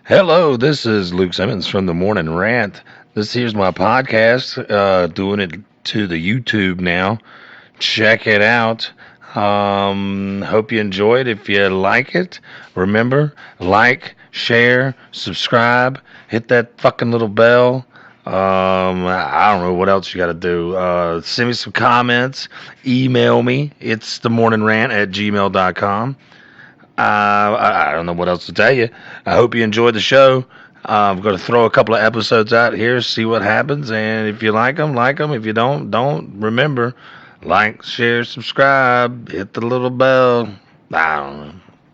Hello, this is Luke Simmons from the Morning Rant. This here's my podcast, doing it to the YouTube now. Check it out. Hope you enjoy it. If you like it, remember, like, share, subscribe, hit that fucking little bell. I don't know what else you got to do. Send me some comments, email me. It's themorningrant@gmail.com. I don't know what else to tell you. I hope you enjoyed the show. I'm going to throw a couple of episodes out here, see what happens, and if you like them, like them. If you don't. Remember, like, share, subscribe, hit the little bell. I don't know.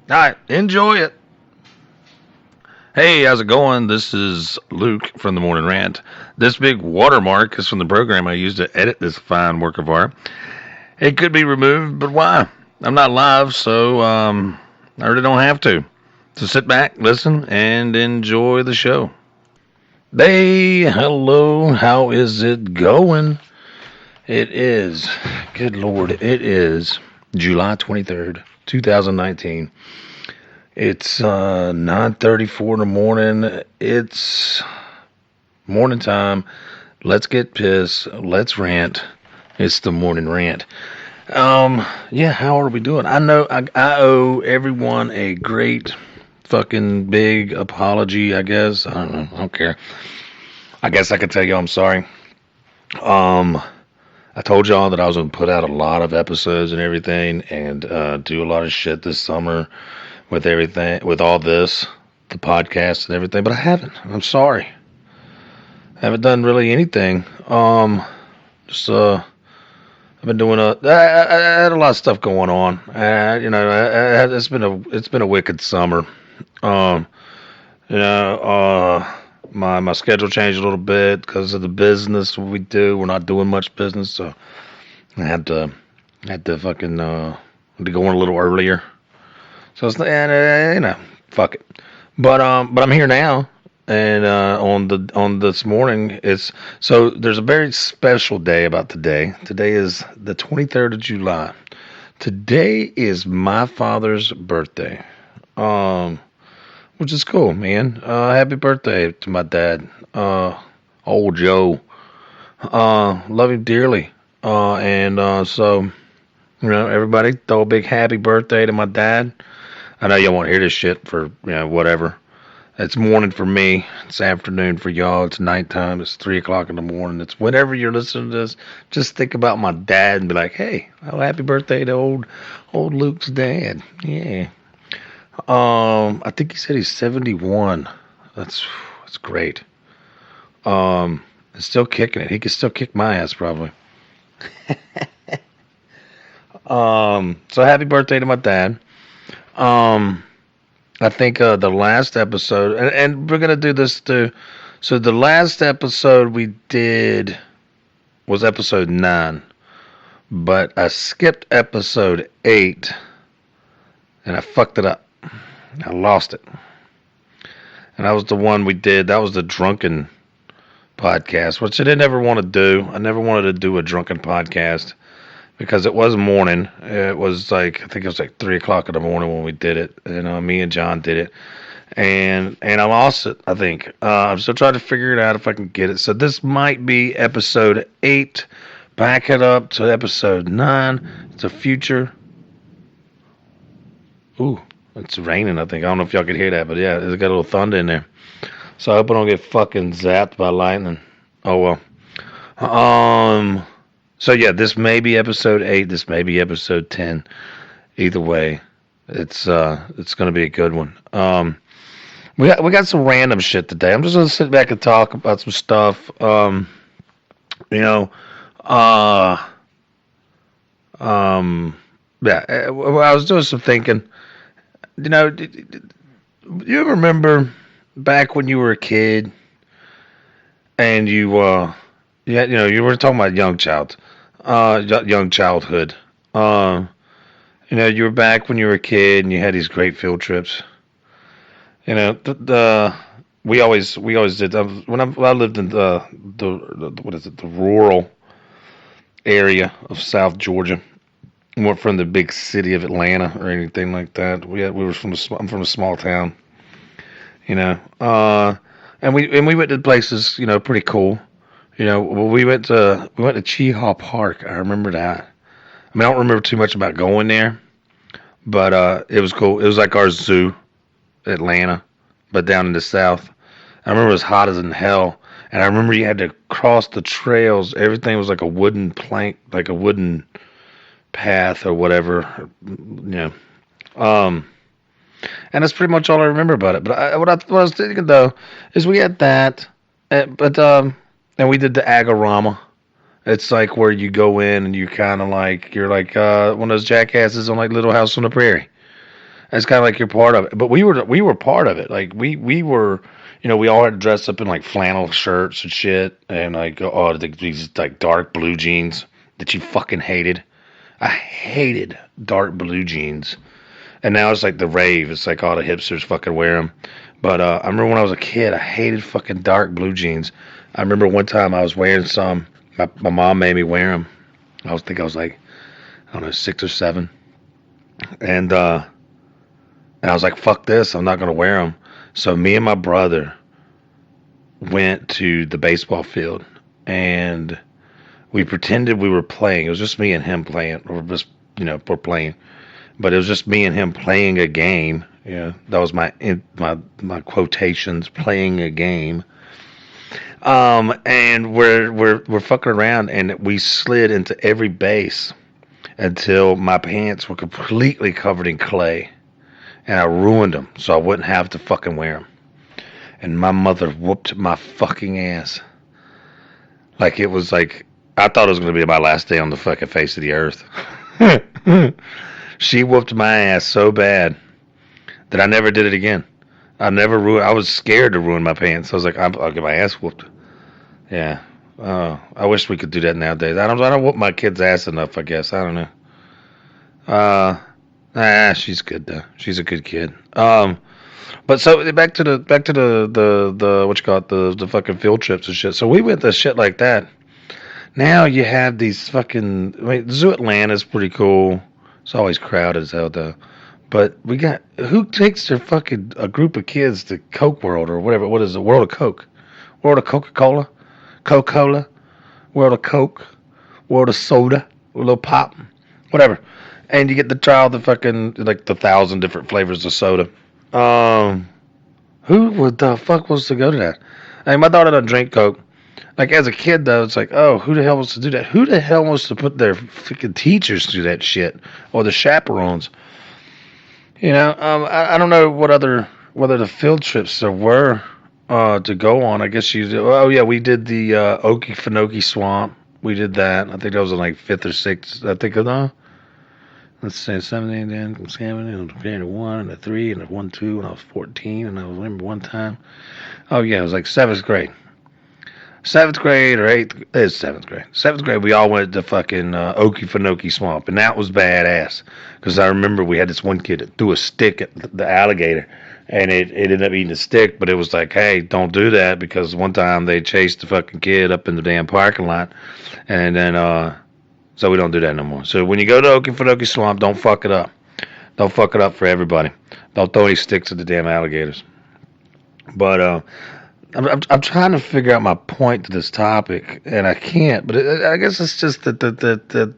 All right, enjoy it. Hey, how's it going? This is Luke from the Morning Rant. This big watermark is from the program I used to edit this fine work of art. It could be removed, but why? I'm not live, so I really don't have to. So sit back, listen, and enjoy the show. Hey, hello, how is it going? It is, good Lord, it is July 23rd, 2019. It's 9:34 in the morning. It's morning time. Let's get pissed. Let's rant. It's the Morning Rant. Yeah, how are we doing? I know I owe everyone a great fucking big apology, I guess. I don't know. I don't care. I guess I could tell you I'm sorry. I told y'all that I was going to put out a lot of episodes and everything and do a lot of shit this summer with everything, with all this, the podcast and everything, but I haven't. I'm sorry. I haven't done really anything. Just, I've been doing I had a lot of stuff going on. It's been a wicked summer. My schedule changed a little bit because of the business we do. We're not doing much business, so I had to fucking to go in a little earlier. So it's fuck it. But I'm here now. And on this morning, there's a very special day about today. Today is the 23rd of July. Today is my father's birthday, which is cool, man. Happy birthday to my dad, old Joe. Love him dearly. So everybody throw a big happy birthday to my dad. I know y'all won't hear this shit for whatever. It's morning for me. It's afternoon for y'all. It's nighttime. It's 3 o'clock in the morning. It's whenever you're listening to this. Just think about my dad and be like, "Hey, happy birthday to old Luke's dad." Yeah. I think he said he's 71. That's great. Still kicking it. He could still kick my ass probably. So happy birthday to my dad. I think the last episode, and we're going to do this too. So the last episode we did was episode 9, but I skipped episode 8, and I fucked it up. I lost it. And that was the one we did. That was the drunken podcast, which I didn't ever want to do. I never wanted to do a drunken podcast. Because it was morning. It was I think it was 3 o'clock in the morning when we did it. And me and John did it. And I lost it, I think. I'm still trying to figure it out if I can get it. So this might be episode 8. Back it up to episode 9. It's a future. Ooh, it's raining, I think. I don't know if y'all can hear that, but yeah, it's got a little thunder in there. So I hope I don't get fucking zapped by lightning. Oh well. So yeah, this may be episode 8. This may be episode 10. Either way, it's gonna be a good one. We got some random shit today. I'm just gonna sit back and talk about some stuff. Yeah. I was doing some thinking. You remember back when you were a kid, and you were talking about young childhood. You were back when you were a kid and you had these great field trips. We always did. When I lived in the rural area of South Georgia. We weren't from the big city of Atlanta or anything like that. I'm from a small town. you know. And we went to places, pretty cool. Well, we went to Cheehaw Park. I remember that. I mean, I don't remember too much about going there, but it was cool. It was like our zoo, Atlanta, but down in the South. I remember it was hot as in hell, and I remember you had to cross the trails. Everything was like a wooden plank, like a wooden path or whatever, Um, and that's pretty much all I remember about it. But what I was thinking though is we had that, and we did the Agorama. It's like where you go in and you kind of like you're like one of those jackasses on like Little House on the Prairie. It's kind of like you're part of it. But we were part of it. Like we were, we all had to dress up in like flannel shirts and shit, and like these like dark blue jeans that you fucking hated. I hated dark blue jeans. And now it's like the rave. It's like all the hipsters fucking wear them. But I remember when I was a kid, I hated fucking dark blue jeans. I remember one time I was wearing some. My mom made me wear them. I was like, I don't know, 6 or 7. And I was like, fuck this. I'm not going to wear them. So me and my brother went to the baseball field. And we pretended we were playing. It was just me and him playing. Or just, we're playing. But it was just me and him playing a game. Yeah, that was my quotations, playing a game. And we're fucking around, and we slid into every base until my pants were completely covered in clay, and I ruined them so I wouldn't have to fucking wear them. And my mother whooped my fucking ass. Like it was like I thought it was gonna be my last day on the fucking face of the earth. She whooped my ass so bad that I never did it again. I was scared to ruin my pants. I was like, I'll get my ass whooped. Yeah. I wish we could do that nowadays. I don't whoop my kid's ass enough, I guess. I don't know. She's good though. She's a good kid. But so back to the what you call it, the fucking field trips and shit. So we went to shit like that. Now you have these fucking, Zoo Atlanta is pretty cool. It's always crowded as hell though. But who takes their fucking a group of kids to Coke World or whatever? What is it? World of Coke, World of Coca-Cola, Coca-Cola, World of Coke, World of Soda, a little pop, whatever. And you get to try all the fucking like the 1,000 different flavors of soda. Who would the fuck wants to go to that? I mean, my daughter doesn't drink Coke. Like as a kid though, it's like, oh, who the hell wants to do that? Who the hell wants to put their freaking teachers through that shit or the chaperones? I don't know whether the field trips there were to go on. I guess oh yeah, we did the Okefenokee Swamp. We did that. I think that was in like 5th or 6th. I think let's say 17, then 7, and 1, and a 3, and a 1, 2, when I was 14, and I remember one time. Oh yeah, it was like 7th grade. 7th grade or 8th, it's 7th grade. 7th grade, we all went to fucking Okefenokee Swamp, and that was badass. Because I remember we had this one kid that threw a stick at the alligator, and it ended up eating the stick, but it was like, hey, don't do that, because one time they chased the fucking kid up in the damn parking lot, and then, so we don't do that no more. So when you go to Okefenokee Swamp, don't fuck it up. Don't fuck it up for everybody. Don't throw any sticks at the damn alligators. But, I'm trying to figure out my point to this topic, and I can't. But I guess it's just that the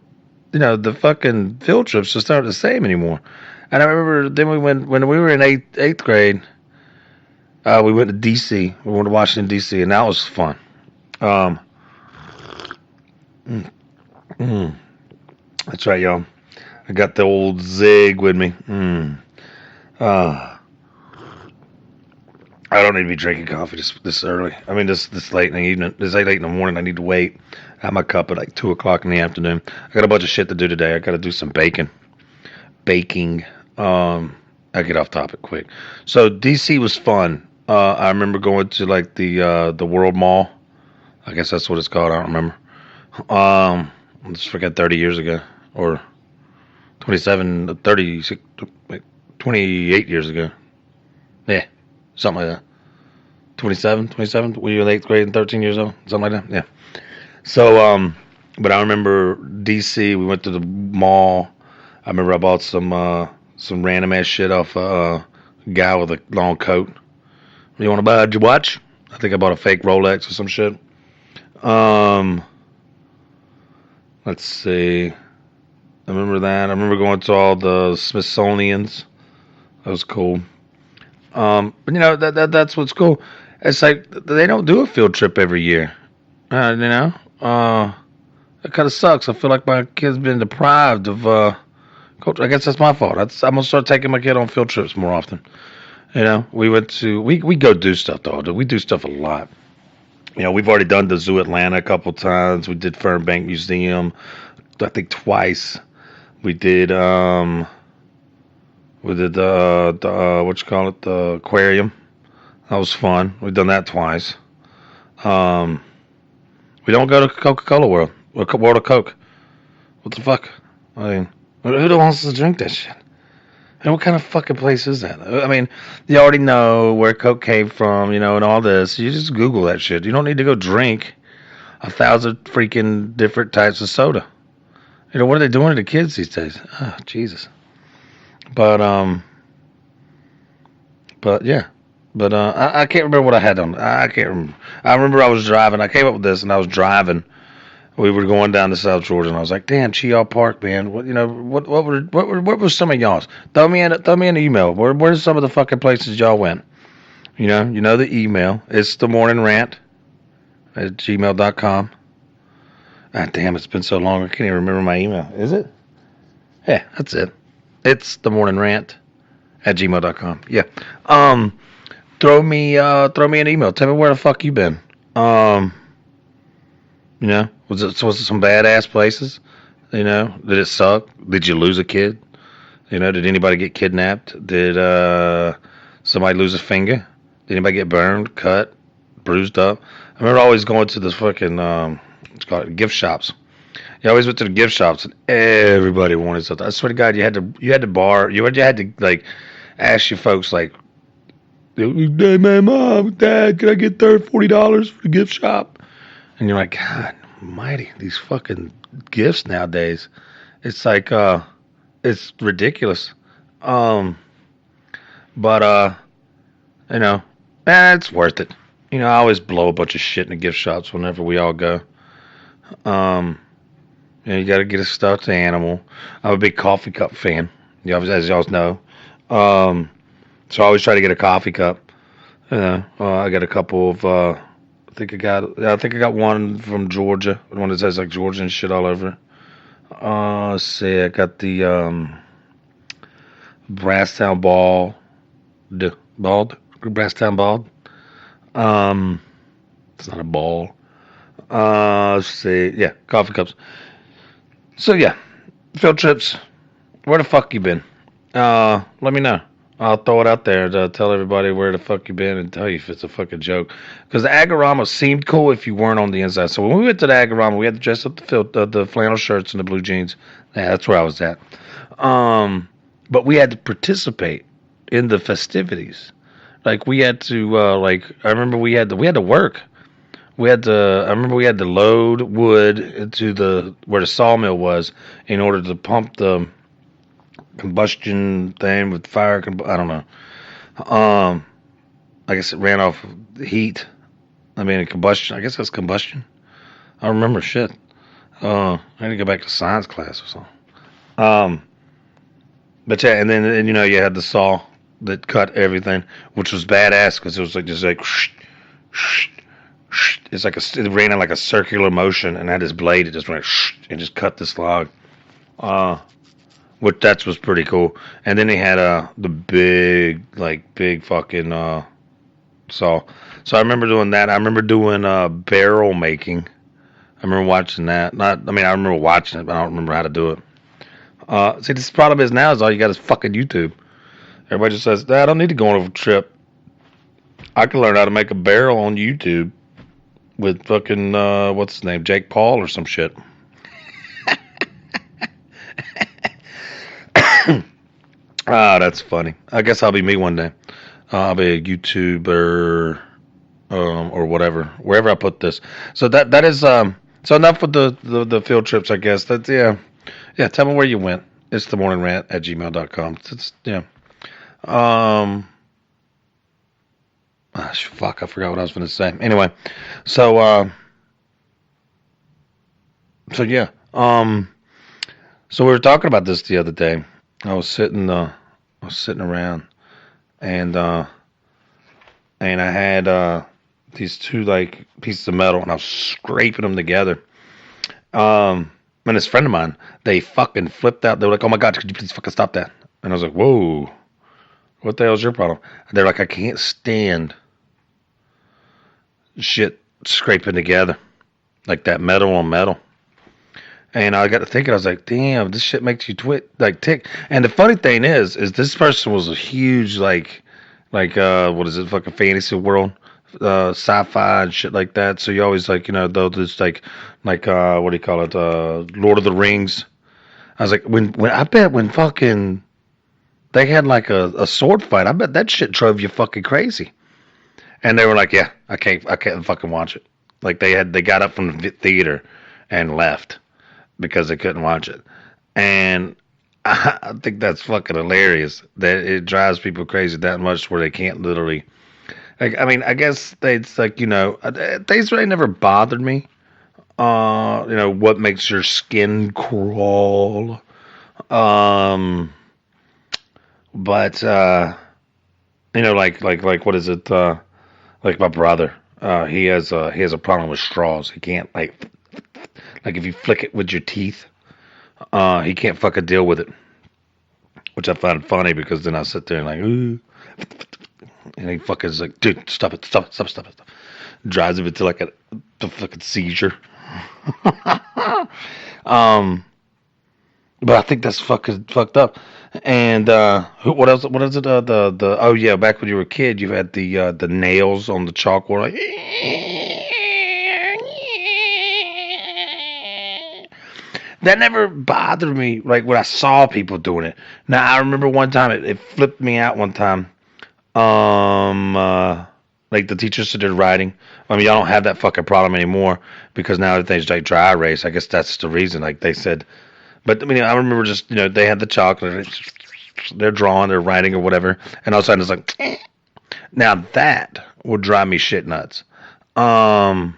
fucking field trips just aren't the same anymore. And I remember then when we were in eighth grade, we went to D.C. We went to Washington D.C. and that was fun. That's right, y'all. I got the old Zig with me. I don't need to be drinking coffee this early. I mean, this late in the evening. This late in the morning. I need to wait. I have my cup at like 2 o'clock in the afternoon. I got a bunch of shit to do today. I got to do some baking. I get off topic quick. So DC was fun. I remember going to like the World Mall. I guess that's what it's called. I don't remember. I just forget 30 years ago or 27, 36, 28 years ago. Yeah. Something like that. 27? Were you in 8th grade and 13 years old? Something like that? Yeah. So, but I remember DC, we went to the mall. I remember I bought some random ass shit off a guy with a long coat. You want to buy a watch? I think I bought a fake Rolex or some shit. Let's see. I remember that. I remember going to all the Smithsonian's. That was cool. But that's what's cool. It's like they don't do a field trip every year. It kind of sucks. I feel like my kid's been deprived of culture. I guess that's my fault. I'm gonna start taking my kid on field trips more often. We go do stuff though. We do stuff a lot. We've already done the Zoo Atlanta a couple times. We did Fernbank Museum, I think twice. We did the the aquarium. That was fun. We've done that twice. We don't go to Coca-Cola World or World of Coke. What the fuck? I mean, who wants to drink that shit? And what kind of fucking place is that? I mean, you already know where Coke came from, and all this. You just Google that shit. You don't need to go drink 1,000 freaking different types of soda. What are they doing to the kids these days? Oh, Jesus. But yeah. But I can't remember what I had on. I can't remember. I remember I was driving. I came up with this, and I was driving. We were going down to South Georgia, and I was like, "Damn, Cheaw Park, man. What were some of y'all's? Throw me an email. Where's some of the fucking places y'all went? You know the email. It's themorningrant@gmail.com. Ah, damn, it's been so long. I can't even remember my email. Is it? Yeah, that's it. It's themorningrant@gmail.com. Yeah. Throw me an email. Tell me where the fuck you been. Was it some badass places? Did it suck? Did you lose a kid? Did anybody get kidnapped? Did somebody lose a finger? Did anybody get burned, cut, bruised up? I remember always going to the fucking what's called it, gift shops. You always went to the gift shops and everybody wanted something. I swear to God, you had to borrow. You had to like ask your folks like, "Hey, man, Mom, Dad, can I get $40 for the gift shop?" And you're like, God almighty, these fucking gifts nowadays. It's like, it's ridiculous. But it's worth it. I always blow a bunch of shit in the gift shops whenever we all go. You got to get a stuffed animal. I'm a big coffee cup fan. As y'all know. So I always try to get a coffee cup. I got a couple of, I think I got one from Georgia. One that says like Georgia and shit all over. Let's see, I got the Brasstown Bald. Brasstown Bald. It's not a ball. Let's see, yeah, coffee cups. So yeah, field trips. Where the fuck you been? Let me know. I'll throw it out there to tell everybody where the fuck you been and tell you if it's a fucking joke. Because the Agorama seemed cool if you weren't on the inside. So when we went to the Agorama, we had to dress up the flannel shirts and the blue jeans. Yeah, that's where I was at. But we had to participate in the festivities. Like we had to I remember we had to work. I remember we had to load wood into where the sawmill was in order to pump the combustion thing with fire. I don't know. I guess it ran off heat. Combustion. I guess that's combustion. I don't remember shit. I need to go back to science class or something. But yeah, and then you had the saw that cut everything, which was badass because it was it ran in like a circular motion, and had this blade. It just went and just cut this log. Which that was pretty cool. And then he had the big fucking saw. So I remember doing that. I remember doing barrel making. I remember watching that. I remember watching it, but I don't remember how to do it. See, this problem is now is all you got is fucking YouTube. Everybody just says, Dad, I don't need to go on a trip. I can learn how to make a barrel on YouTube with fucking, what's his name, Jake Paul or some shit. That's funny. I guess I'll be me one day. I'll be a YouTuber or whatever, wherever I put this. So that is so enough with the field trips, I guess. That's yeah. Tell me where you went. It's themorningrant@gmail.com. It's yeah. Fuck, I forgot what I was going to say. Anyway, so so yeah. So we were talking about this the other day. I was sitting around, and I had these two like pieces of metal, and I was scraping them together. And this friend of mine, they fucking flipped out. They were like, "Oh my god, could you please fucking stop that?" And I was like, "Whoa, what the hell's your problem?" And they're like, "I can't stand shit scraping together like that, metal on metal." And I got to thinking, I was like, "Damn, this shit makes you tick." And the funny thing is this person was a huge what is it, fucking fantasy world, sci-fi and shit like that. So you always they'll just what do you call it, Lord of the Rings. I was like, when I bet when fucking they had like a sword fight, I bet that shit drove you fucking crazy. And they were like, yeah, I can't fucking watch it. Like they got up from the theater and left because they couldn't watch it. And I think that's fucking hilarious that it drives people crazy that much where they can't literally. Like, I mean, I guess it's like, things really never bothered me. What makes your skin crawl? But like what is it? Like my brother, he has a problem with straws. He can't like if you flick it with your teeth, he can't fucking deal with it. Which I find funny because then I sit there and like, ooh, and he fucking is like, dude, stop it. Drives him into like the fucking seizure. But I think that's fucking fucked up. And what else? What is it? The oh yeah, back when you were a kid, you had the nails on the chalkboard. Like, that never bothered me. Like when I saw people doing it. Now I remember one time it flipped me out. One time, like the teachers did writing. I mean, y'all don't have that fucking problem anymore because now everything's like dry erase. I guess that's the reason. Like they said. But I mean, I remember just they had the chocolate, they're drawing, they're writing or whatever, and all of a sudden it's like, eh. Now that would drive me shit nuts. But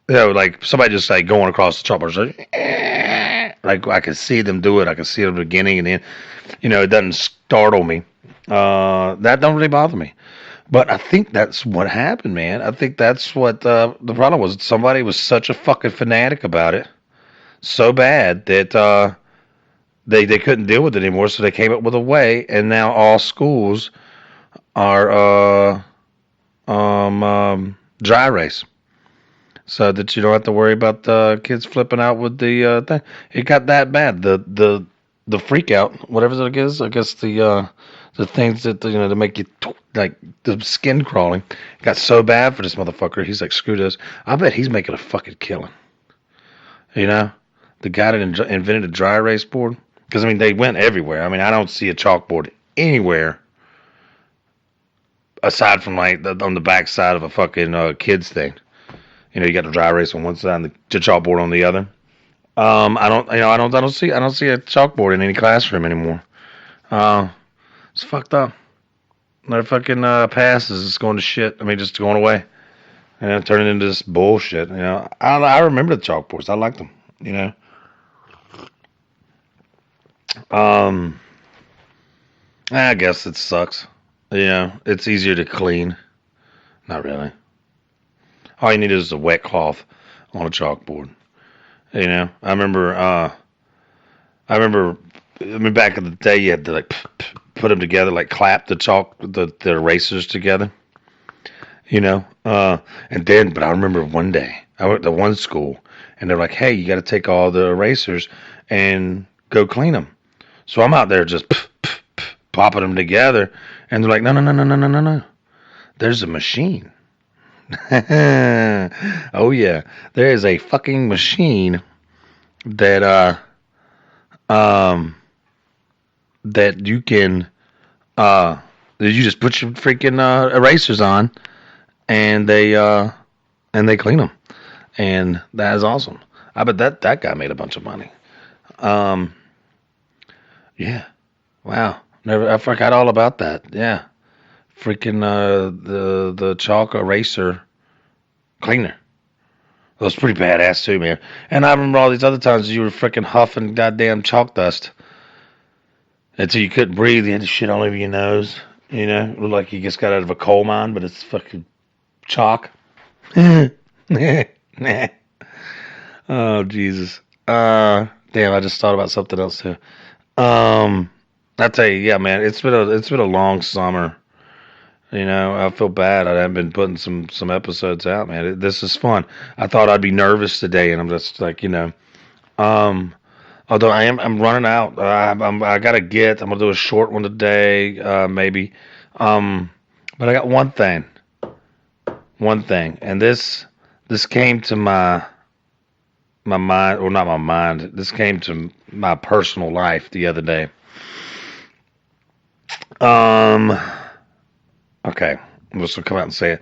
like somebody just like going across the chalkboard, like, eh. Like I could see them do it, I could see it at the beginning, and then it doesn't startle me. That don't really bother me. But I think that's what happened, man. I think that's what the problem was. Somebody was such a fucking fanatic about it. So bad that they couldn't deal with it anymore, so they came up with a way, and now all schools are dry erase, so that you don't have to worry about the kids flipping out with the thing. It got that bad. The freak out, whatever it is, I guess the things that to make you like the skin crawling, got so bad for this motherfucker. He's like, screw this. I bet he's making a fucking killing. The guy that invented a dry erase board. Because, I mean, they went everywhere. I mean, I don't see a chalkboard anywhere aside from, like, on the back side of a fucking kids thing. You got the dry erase on one side and the chalkboard on the other. I don't see a chalkboard in any classroom anymore. It's fucked up. Their fucking passes is going to shit. I mean, just going away. Turning into this bullshit. I remember the chalkboards. I liked them. I guess it sucks. It's easier to clean. Not really. All you need is a wet cloth on a chalkboard. I remember. I mean, back in the day, you had to like put them together, like clap the erasers together. And then, but I remember one day I went to one school, and they're like, "Hey, you got to take all the erasers and go clean them." So I'm out there just popping them together, and they're like, "No. There's a machine." Oh yeah, there is a fucking machine that that you can that you just put your freaking erasers on, and they clean them, and that is awesome. I bet that guy made a bunch of money. Yeah. Wow. I forgot all about that. Yeah. freaking the chalk eraser cleaner. It was pretty badass too, man. And I remember all these other times you were freaking huffing goddamn chalk dust until you couldn't breathe. You had to shit all over your nose. You know, it looked like you just got out of a coal mine, but it's fucking chalk. Oh Jesus. Damn, I just thought about something else too. I tell you, yeah, man, it's been a long summer. You know, I feel bad. I haven't been putting some episodes out, man. This is fun. I thought I'd be nervous today, and I'm just like, you know, although I'm running out. I gotta get. I'm gonna do a short one today, maybe. But I got one thing, and this came to my mind, or not my mind. This came to my personal life the other day. Okay, I'm just gonna come out and say it.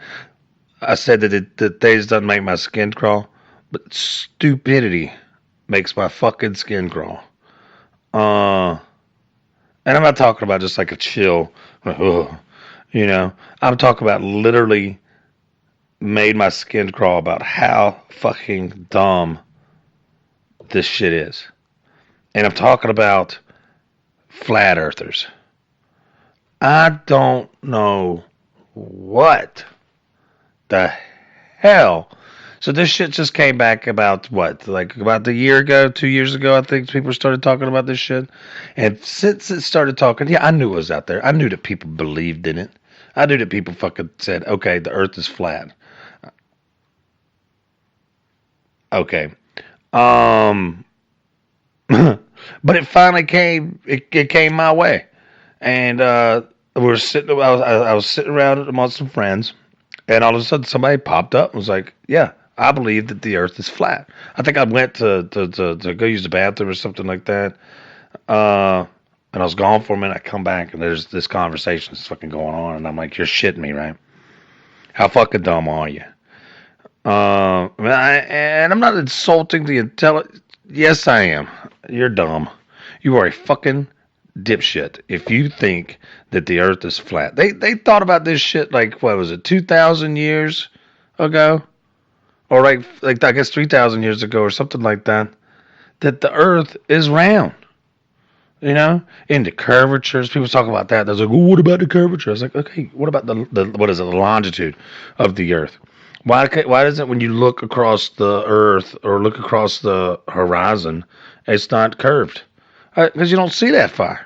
I said that things doesn't make my skin crawl, but stupidity makes my fucking skin crawl. And I'm not talking about just like a chill, you know. I'm talking about literally made my skin crawl about how fucking dumb this shit is. And I'm talking about flat earthers. I don't know what the hell. So this shit just came back about what? Like about a year ago, 2 years ago, I think people started talking about this shit. And since it started talking, yeah, I knew it was out there. I knew that people believed in it. I knew that people fucking said, okay, the earth is flat. Okay. But it finally came, it came my way. And we were sitting. I was sitting around amongst some friends, and all of a sudden somebody popped up and was like, "Yeah, I believe that the Earth is flat." I think I went to go use the bathroom or something like that, and I was gone for a minute. I come back and there's this conversation that's fucking going on, and I'm like, "You're shitting me, right? How fucking dumb are you?" And I'm not insulting the intelligence. Yes, I am. You're dumb. You are a fucking dipshit if you think that the earth is flat. They thought about this shit like, what was it, 2,000 years ago? Or like I guess 3,000 years ago or something like that. That the earth is round. You know? Into curvatures. People talk about that. They're like, well, what about the curvature? I was like, okay, what about the what is it, the longitude of the earth? Why doesn't when you look across the earth or look across the horizon, it's not curved? Because you don't see that far.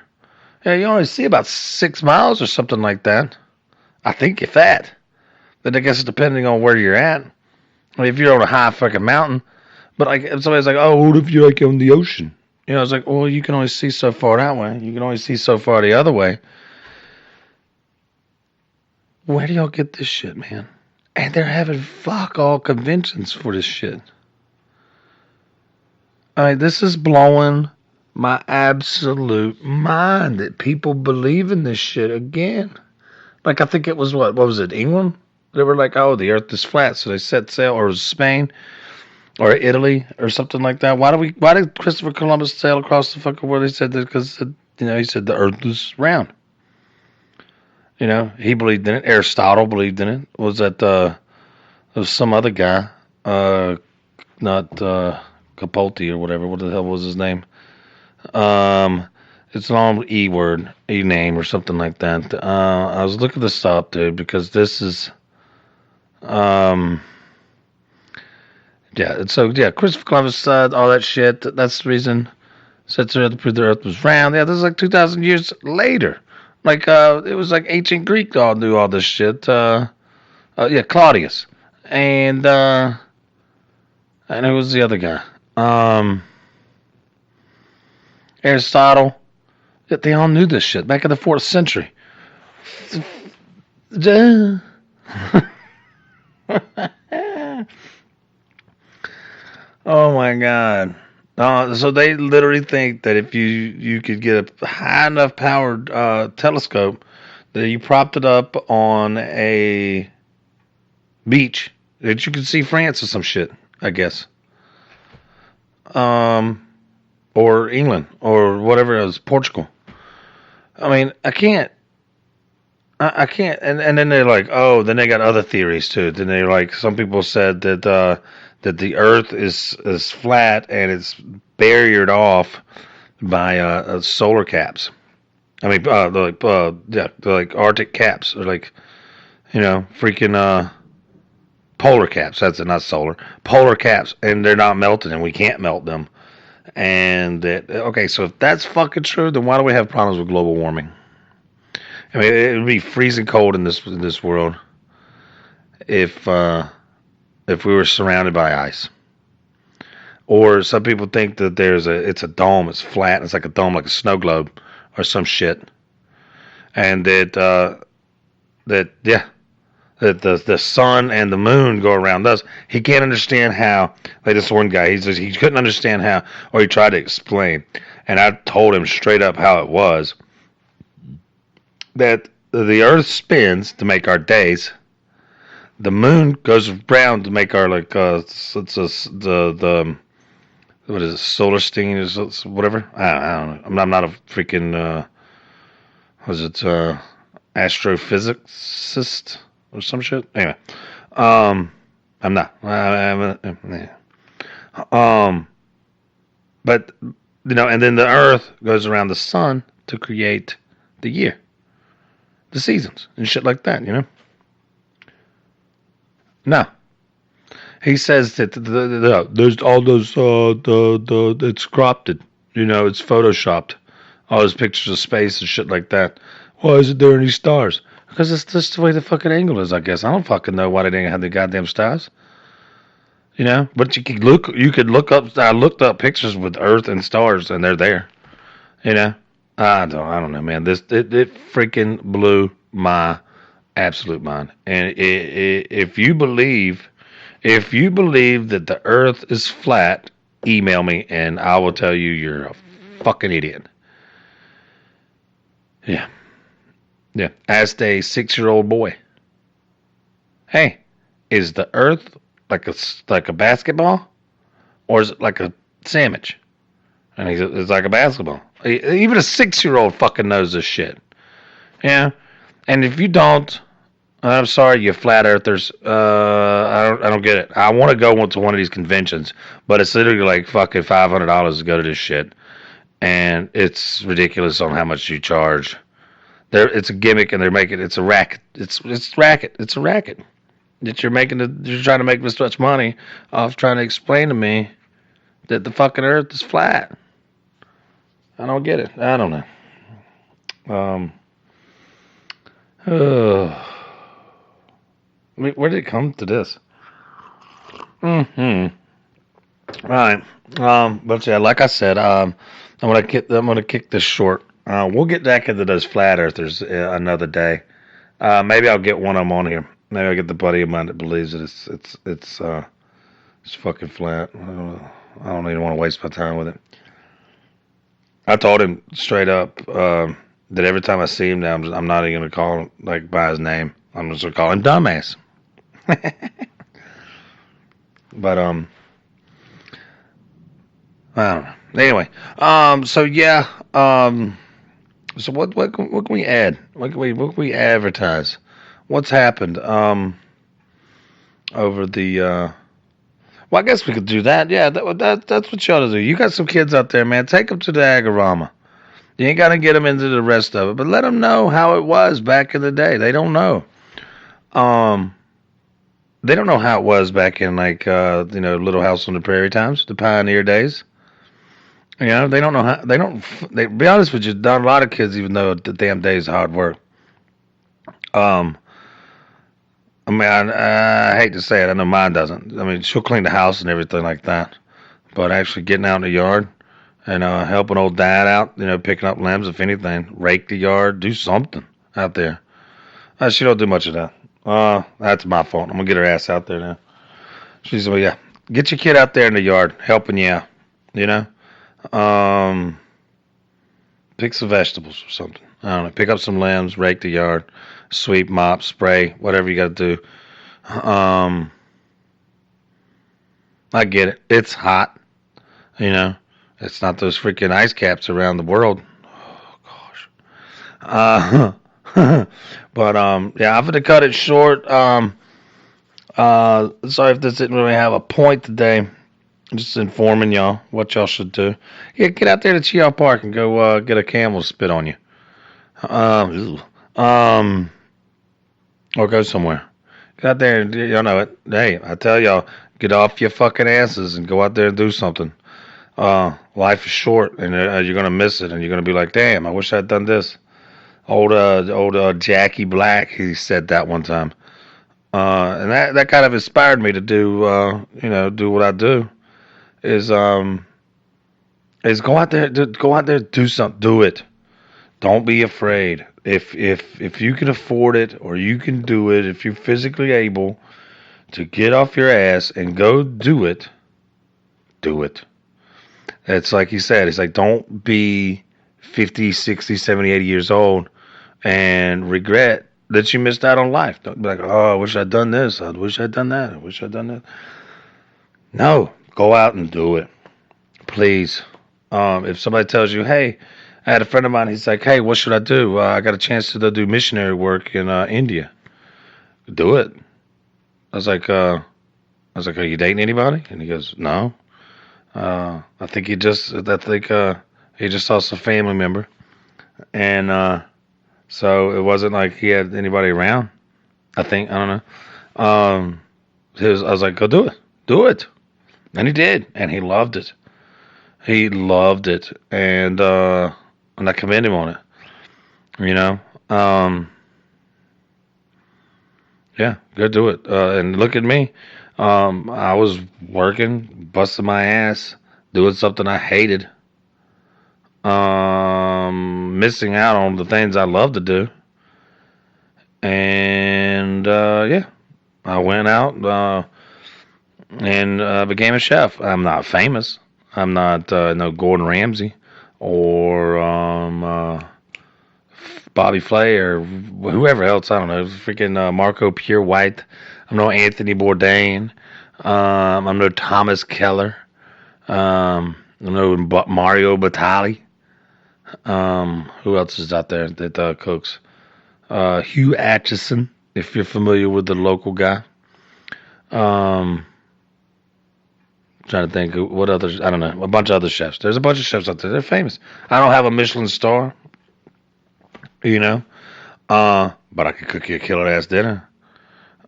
Yeah, you only see about 6 miles or something like that. I think if that. Then I guess it's depending on where you're at. I mean, if you're on a high fucking mountain. But like somebody's like, oh, what if you're like on the ocean? You know, it's like, well, you can only see so far that way. You can only see so far the other way. Where do y'all get this shit, man? And they're having fuck all conventions for this shit. I mean, this is blowing my absolute mind that people believe in this shit again. Like, I think it was what was it, England? They were like, oh, the earth is flat, so they set sail, or it was Spain, or Italy, or something like that. Why did Christopher Columbus sail across the fucking world? He said that because, you know, he said the earth is round. You know, he believed in it. Aristotle believed in it. Was that, there was some other guy, not, Capaldi or whatever. What the hell was his name? It's an long E word, E name or something like that. I was looking this up, dude, because this is, yeah. So yeah, Christopher Columbus said all that shit. That's the reason. Said the Earth was round. Yeah, this is like 2,000 years later. Like it was like ancient Greek all knew all this shit. Yeah, Claudius, and who was the other guy? Aristotle. They all knew this shit back in the 4th century. Oh my God. So they literally think that if you could get a high enough powered telescope that you propped it up on a beach that you could see France or some shit, I guess. Or England or whatever it was, Portugal. I mean, I can't I can't. And then they're like, oh, then they got other theories too. Then they're like, some people said that the Earth is flat and it's barriered off by solar caps. I mean, they're like Arctic caps, or like, freaking polar caps. That's it, not solar. Polar caps, and they're not melting, and we can't melt them. And okay, so if that's fucking true, then why do we have problems with global warming? I mean, it would be freezing cold in this world if we were surrounded by ice. Or some people think that it's a dome, it's flat, it's like a dome, like a snow globe, or some shit, and that the sun and the moon go around us. He can't understand how. Like this one guy, he couldn't understand how, or he tried to explain, and I told him straight up how it was. That the Earth spins to make our days. The moon goes round to make our the what is it, solar sting is whatever. I don't know. I'm not a freaking was it astrophysicist or some shit. Anyway, I'm not. But and then the Earth goes around the sun to create the year, the seasons, and shit like that. No. He says that there's all those it's cropped it, it's photoshopped, all those pictures of space and shit like that. Why isn't there any stars? Because it's just the way the fucking angle is, I guess. I don't fucking know why they didn't have the goddamn stars. But you could look up. I looked up pictures with Earth and stars, and they're there. I don't know, man. It freaking blew my absolute mind. And if you believe that the Earth is flat, email me and I will tell you you're a fucking idiot. Yeah. Asked a 6-year-old boy, "Hey, is the Earth like a basketball, or is it like a sandwich?" And he said, "It's like a basketball." Even a 6-year-old fucking knows this shit. Yeah. And if you don't, I'm sorry, you flat earthers. I don't get it. I want to go to one of these conventions, but it's literally like fucking $500 to go to this shit, and it's ridiculous on how much you charge. It's a gimmick, and it's a racket. It's racket. It's a racket. That you're trying to make this much money off trying to explain to me that the fucking Earth is flat. I don't get it. I don't know. I mean, where did it come to this? All right. But yeah, like I said, I'm gonna kick this short. We'll get back into those flat earthers another day. Maybe I'll get one of them on here. Maybe I'll get the buddy of mine that believes that it's fucking flat. I don't even want to waste my time with it. I told him straight up that every time I see him now, I'm not even gonna call him by his name. I'm just gonna call him dumbass. But I don't know. Anyway, so yeah, so what can we add? What can we advertise? What's happened over the well, I guess we could do that. Yeah, that's what you ought to do. You got some kids out there, man. Take them to the Agorama. You ain't got to get them into the rest of it, but let them know how it was back in the day. They don't know. They don't know how it was back in Little House on the Prairie times, the pioneer days. They don't know how. They be honest with you. Not a lot of kids even know the damn days of hard work. I mean, I hate to say it. I know mine doesn't. I mean, she'll clean the house and everything like that, but actually getting out in the yard and helping old dad out, picking up limbs, if anything, rake the yard, do something out there. She don't do much of that. That's my fault. I'm gonna get her ass out there now. She's yeah. Get your kid out there in the yard, helping you out. Pick some vegetables or something. I don't know. Pick up some limbs, rake the yard, sweep, mop, spray, whatever you got to do. I get it. It's hot. It's not those freaking ice caps around the world. Oh gosh. But yeah, I'm gonna cut it short. Sorry if this didn't really have a point today. I'm just informing y'all what y'all should do. Yeah, get out there to Chi Park and go get a camel to spit on you. Or go somewhere. Get out there and y'all know it. Hey, I tell y'all, get off your fucking asses and go out there and do something. Life is short, and you're gonna miss it, and you're gonna be like, "Damn, I wish I'd done this." Old Jackie Black, he said that one time, and that kind of inspired me to do, do what I do. Is go out there, do something, do it. Don't be afraid. If you can afford it or you can do it, if you're physically able to get off your ass and go do it, do it. It's like he said, it's like don't be 50, 60, 70, 80 years old and regret that you missed out on life. Don't be like, oh, I wish I'd done this. I wish I'd done that. I wish I'd done that. No, go out and do it. Please. If somebody tells you, hey, I had a friend of mine, he's like, hey, what should I do? I got a chance to go do missionary work in India. Do it. I was like, are you dating anybody? And he goes, no. I think he just saw some family member. And so it wasn't like he had anybody around. I don't know. I was like, go do it. Do it. And he did. And he loved it. He loved it. And I commend him on it. You know? Yeah, go do it. And look at me. I was working, busting my ass, doing something I hated. Missing out on the things I love to do. And yeah, I went out and became a chef. I'm not famous. I'm not no Gordon Ramsay or Bobby Flay or whoever else. I don't know. Freaking Marco Pure White. I'm no Anthony Bourdain. I'm no Thomas Keller. I'm no Mario Batali. Who else is out there that cooks? Hugh Atchison, if you're familiar with the local guy. Trying to think what others. I don't know. A bunch of other chefs. There's a bunch of chefs out there. They're famous. I don't have a Michelin star, you know. But I could cook you a killer ass dinner.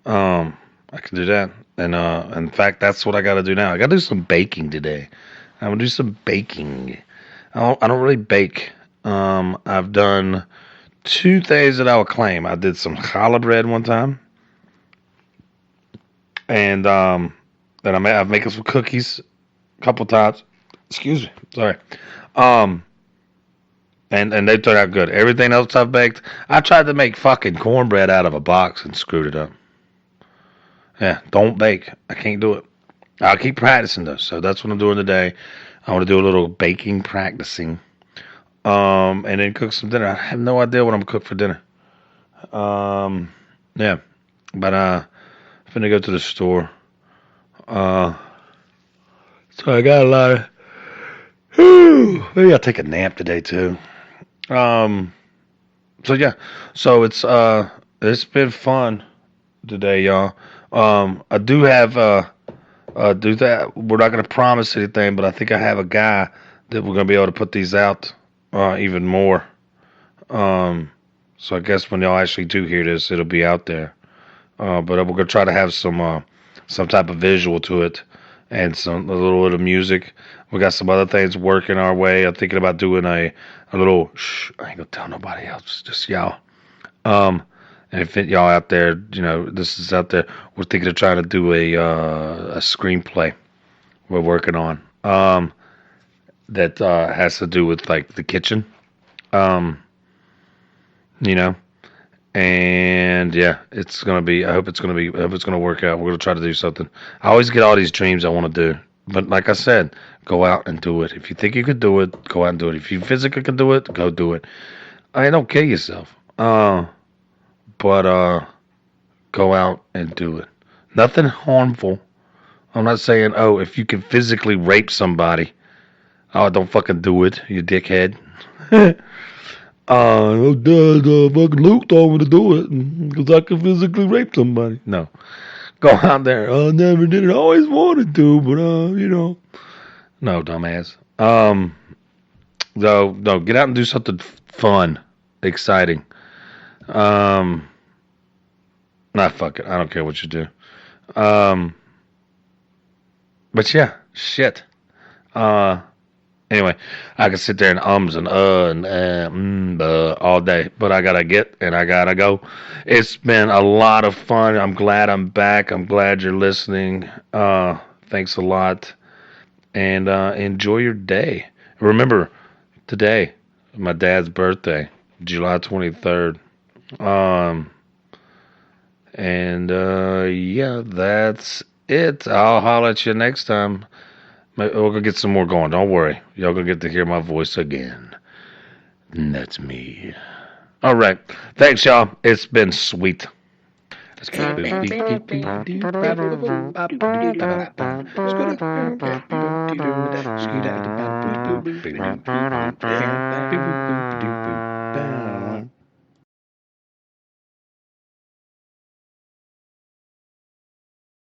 I can do that. And in fact, that's what I got to do now. I got to do some baking today. I'm gonna do some baking. I don't really bake. I've done two things that I would claim. I did some challah bread one time, and then I've making some cookies a couple times. Excuse me, sorry. And they turned out good. Everything else I've baked, I tried to make fucking cornbread out of a box and screwed it up. Yeah, don't bake. I can't do it. I'll keep practicing though. So that's what I'm doing today. I want to do a little baking practicing. And then cook some dinner. I have no idea what I'm gonna cook for dinner. Yeah, but I'm gonna go to the store. So I got a lot of. Maybe I'll take a nap today too. So yeah, so it's been fun today, y'all. I do have do that. We're not gonna promise anything, but I think I have a guy that we're gonna be able to put these out even more. So I guess when y'all actually do hear this, it'll be out there. But we're gonna try to have some type of visual to it and a little bit of music. We got some other things working our way. I'm thinking about doing a little. Shh, I ain't gonna tell nobody else, just y'all. And if y'all out there, this is out there. We're thinking of trying to do a screenplay. We're working on that has to do with like the kitchen. And yeah, it's gonna be. I hope it's gonna work out. We're gonna try to do something. I always get all these dreams I want to do, but like I said, go out and do it. If you think you could do it, go out and do it. If you physically can do it, go do it. Don't kill yourself. But go out and do it. Nothing harmful. I'm not saying, if you can physically rape somebody, don't fucking do it, you dickhead. Dad, fucking Luke told me to do it because I can physically rape somebody. No. Go out there. I never did it. I always wanted to, but, No, dumbass. No, get out and do something fun, exciting. Fuck it. I don't care what you do. But yeah, shit. Anyway, I can sit there and ums and all day, but I gotta get and I gotta go. It's been a lot of fun. I'm glad I'm back. I'm glad you're listening. Thanks a lot, and enjoy your day. Remember, today, my dad's birthday, July 23rd. Yeah, that's it. I'll holler at you next time. We're gonna get some more going. Don't worry. Y'all gonna get to hear my voice again. That's me. All right. Thanks, y'all. It's been sweet. Let's go.